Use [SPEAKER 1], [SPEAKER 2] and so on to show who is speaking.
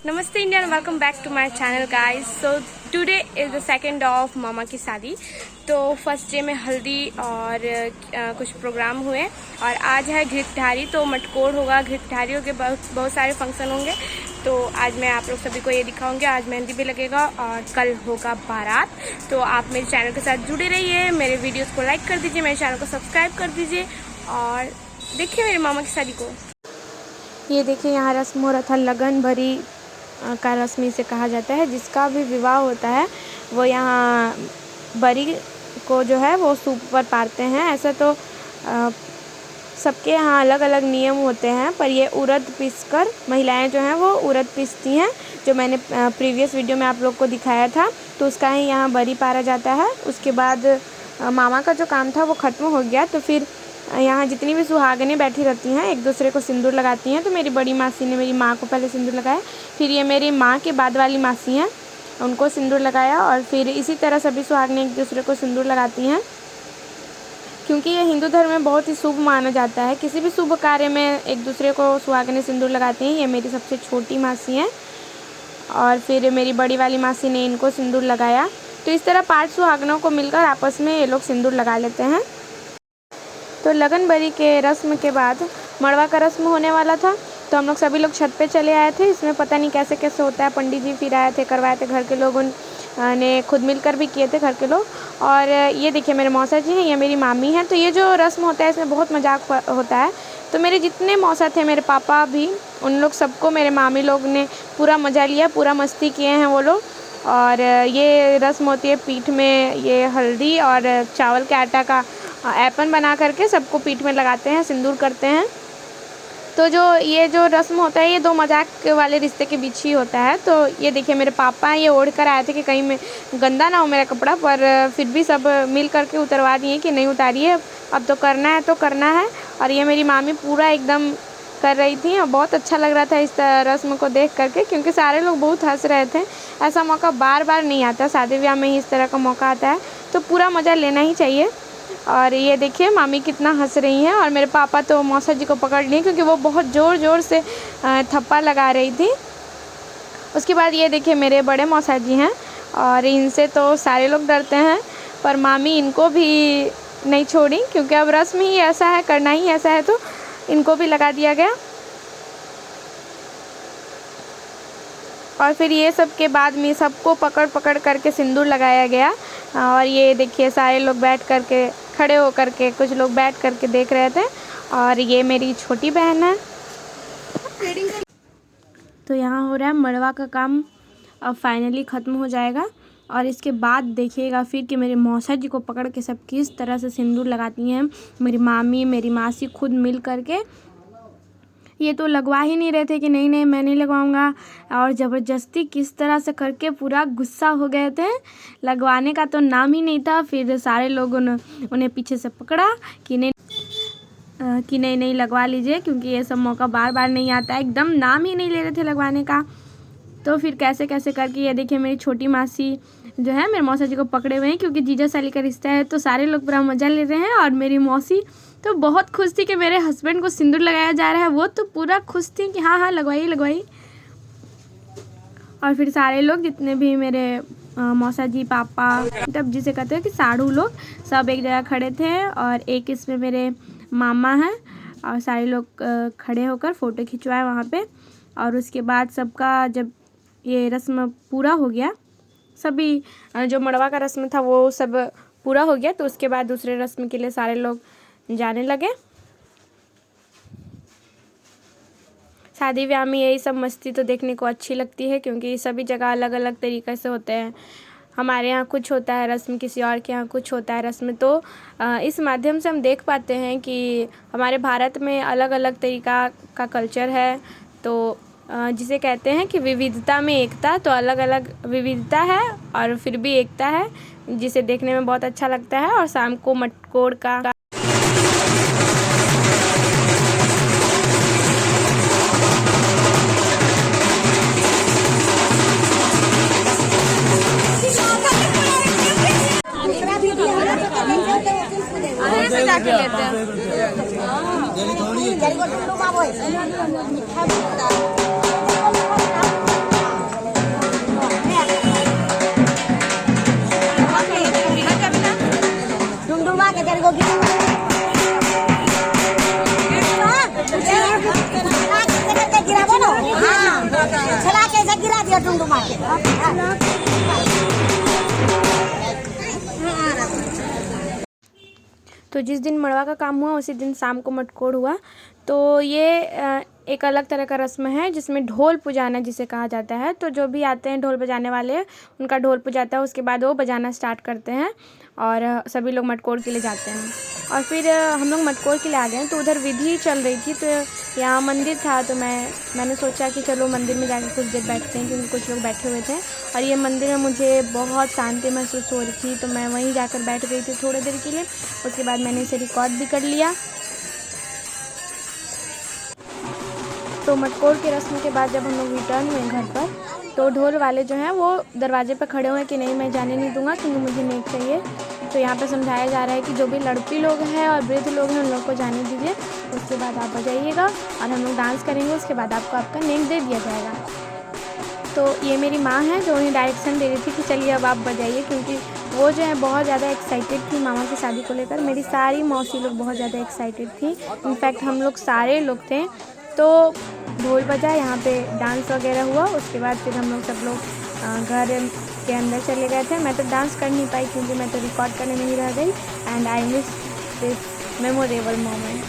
[SPEAKER 1] नमस्ते India and welcome back to my channel guys. So today is the second day of मामा की शादी। तो फर्स्ट डे में हल्दी और कुछ प्रोग्राम हुए और आज है घृतधारी। तो मटकोर होगा, घृतधारियों के बहुत सारे फंक्शन होंगे। तो आज मैं आप लोग सभी को ये दिखाऊंगी। आज मेहंदी भी लगेगा और कल होगा बारात। तो आप मेरे चैनल के साथ जुड़े रहिए, मेरे वीडियोज़ को लाइक कर दीजिए, मेरे चैनल को सब्सक्राइब कर दीजिए और देखिए मेरे मामा की शादी को। ये देखिए यहाँ रस्म हो रहा था लगन भरी का रस्म इसे कहा जाता है। जिसका भी विवाह होता है वो यहाँ बरी को जो है वो सूप पर पारते हैं। ऐसा तो सबके यहाँ अलग अलग नियम होते हैं, पर ये उड़द पीसकर महिलाएं जो हैं वो उड़द पीसती हैं, जो मैंने प्रीवियस वीडियो में आप लोग को दिखाया था। तो उसका ही यहाँ बरी पारा जाता है। उसके बाद मामा का जो काम था वो ख़त्म हो गया। तो फिर यहाँ जितनी भी सुहागनें बैठी रहती हैं एक दूसरे को सिंदूर लगाती हैं। तो मेरी बड़ी मासी ने मेरी माँ को पहले सिंदूर लगाया, फिर ये मेरी माँ के बाद वाली मासी हैं उनको सिंदूर लगाया, और फिर इसी तरह सभी सुहागनें एक दूसरे को सिंदूर लगाती हैं। क्योंकि ये हिंदू धर्म में बहुत ही शुभ माना जाता है। किसी भी शुभ कार्य में एक दूसरे को सुहागनें सिंदूर लगाती हैं। ये मेरी सबसे छोटी मासी हैं और फिर मेरी बड़ी वाली मासी ने इनको सिंदूर लगाया। तो इस तरह 5 सुहागनों को मिलकर आपस में ये लोग सिंदूर लगा लेते हैं। तो लगन बरी के रस्म के बाद मड़वा का रस्म होने वाला था। तो हम लोग सभी लोग छत पे चले आए थे। इसमें पता नहीं कैसे कैसे होता है, पंडित जी फिर आए थे, करवाए थे, घर के लोगों ने खुद मिलकर भी किए थे घर के लोग। और ये देखिए मेरे मौसा जी हैं, ये मेरी मामी हैं। तो ये जो रस्म होता है इसमें बहुत मजाक होता है। तो मेरे जितने मौसा थे, मेरे पापा भी, उन लोग सबको मेरे मामी लोग ने पूरा मज़ा लिया, पूरा मस्ती किए हैं वो लोग। और ये रस्म होती है पीठ में ये हल्दी और चावल के आटा का ऐपन बना करके सबको पीठ में लगाते हैं, सिंदूर करते हैं। तो ये जो रस्म होता है ये 2 मजाक वाले रिश्ते के बीच ही होता है। तो ये देखिए मेरे पापा ये ओढ़ कर आए थे कि कहीं में गंदा ना हो मेरा कपड़ा, पर फिर भी सब मिल करके उतरवा दिए कि नहीं उतारिए, अब तो करना है तो करना है। और ये मेरी मामी पूरा एकदम कर रही थी और बहुत अच्छा लग रहा था इस रस्म को देख करके, क्योंकि सारे लोग बहुत हंस रहे थे। ऐसा मौका बार बार नहीं आता, शादी ब्याह में ही इस तरह का मौका आता है, तो पूरा मज़ा लेना ही चाहिए। और ये देखिए मामी कितना हंस रही हैं और मेरे पापा तो मौसा जी को पकड़ लिए क्योंकि वो बहुत ज़ोर ज़ोर से थप्पा लगा रही थी। उसके बाद ये देखिए मेरे बड़े मौसा जी हैं और इनसे तो सारे लोग डरते हैं, पर मामी इनको भी नहीं छोड़ी क्योंकि अब रस्म ही ऐसा है, करना ही ऐसा है, तो इनको भी लगा दिया गया। और फिर ये सब के बाद में सबको पकड़ पकड़ करके सिंदूर लगाया गया। और ये देखिए सारे लोग बैठ करके, खड़े हो करके, कुछ लोग बैठ करके देख रहे थे। और ये मेरी छोटी बहन है। तो यहाँ हो रहा है मड़वा का काम, अब फाइनली ख़त्म हो जाएगा। और इसके बाद देखिएगा फिर कि मेरे मौसा जी को पकड़ के सब किस तरह से सिंदूर लगाती हैं मेरी मामी, मेरी मासी खुद मिल करके। ये तो लगवा ही नहीं रहे थे कि नहीं नहीं मैं नहीं लगवाऊंगा, और ज़बरदस्ती किस तरह से करके पूरा गुस्सा हो गए थे। लगवाने का तो नाम ही नहीं था। फिर सारे लोगों ने उन्हें पीछे से पकड़ा कि नहीं लगवा लीजिए, क्योंकि ये सब मौका बार बार नहीं आता। एकदम नाम ही नहीं ले रहे थे लगवाने का। तो फिर कैसे कैसे करके ये देखिए मेरी छोटी मासी जो है मेरे मौसा जी को पकड़े हुए हैं, क्योंकि जीजा साली का रिश्ता है तो सारे लोग पूरा मज़ा ले रहे हैं। और मेरी मौसी तो बहुत खुश थी कि मेरे हस्बैंड को सिंदूर लगाया जा रहा है, वो तो पूरा खुश थी कि हाँ लगवाइए लगवाइए। और फिर सारे लोग जितने भी मेरे मौसा जी, पापा, तब जिसे कहते हैं कि साढ़ू लोग, सब एक जगह खड़े थे। और एक इसमें मेरे मामा हैं और सारे लोग खड़े होकर फ़ोटो खिंचवाए वहाँ पे। और उसके बाद सबका जब ये रस्म पूरा हो गया, सभी जो मड़वा का रस्म था वो सब पूरा हो गया, तो उसके बाद दूसरे रस्म के लिए सारे लोग जाने लगे। शादी ब्याह में यही सब मस्ती तो देखने को अच्छी लगती है, क्योंकि सभी जगह अलग अलग तरीक़े से होते हैं। हमारे यहाँ कुछ होता है रस्म, किसी और के यहाँ कुछ होता है रस्म। तो इस माध्यम से हम देख पाते हैं कि हमारे भारत में अलग अलग तरीक़ा का कल्चर है। तो जिसे कहते हैं कि विविधता में एकता, तो अलग अलग विविधता है और फिर भी एकता है, जिसे देखने में बहुत अच्छा लगता है। और शाम को मटकोर का जाके लेते हैं।
[SPEAKER 2] छला के ऐसे गिरा दिया टुमटुमा के।
[SPEAKER 1] तो जिस दिन मड़वा का काम हुआ उसी दिन शाम को मटकोड़ हुआ। तो ये एक अलग तरह का रस्म है जिसमें ढोल पुजाना जिसे कहा जाता है। तो जो भी आते हैं ढोल बजाने वाले उनका ढोल पुजाता है, उसके बाद वो बजाना स्टार्ट करते हैं और सभी लोग मटकोड़ के लिए जाते हैं। और फिर हम लोग मटकोड़ के लिए आ गए। तो उधर विधि चल रही थी, तो यहाँ मंदिर था, तो मैंने सोचा कि चलो मंदिर में जाकर कुछ देर बैठते हैं, क्योंकि कुछ लोग बैठे हुए थे। और ये मंदिर में मुझे बहुत शांति महसूस हो रही थी, तो मैं वहीं जाकर बैठ गई थी थोड़ी देर के लिए। उसके बाद मैंने इसे रिकॉर्ड भी कर लिया। तो मटकोड़ के रस्म के बाद जब हम लोग रिटर्न हुए घर पर, तो ढोल वाले जो हैं वो दरवाजे पर खड़े हुए कि नहीं, मैं जाने नहीं दूंगा क्योंकि मुझे नेक चाहिए। तो यहाँ पे समझाया जा रहा है कि जो भी लड़की लोग हैं और वृद्ध लोग हैं उन लोग को जाने दीजिए, उसके बाद आप बजाइएगा और हम लोग डांस करेंगे, उसके बाद आपको आपका नेक दे दिया जाएगा। तो ये मेरी माँ है जो उन्हें डायरेक्शन दे रही थी कि चलिए अब आप बजाइए, क्योंकि वो जो है बहुत ज़्यादा एक्साइटेड थी मामा की शादी को लेकर। मेरी सारी मौसी लोग बहुत ज़्यादा एक्साइटेड थी, इनफैक्ट हम लोग सारे लोग थे। तो ढोल बजा, यहाँ पे डांस वगैरह हुआ। उसके बाद फिर हम लोग सब लोग घर के अंदर चले गए थे। मैं तो डांस कर नहीं पाई क्योंकि मैं तो रिकॉर्ड करने में ही रह गई। And I miss this memorable moment.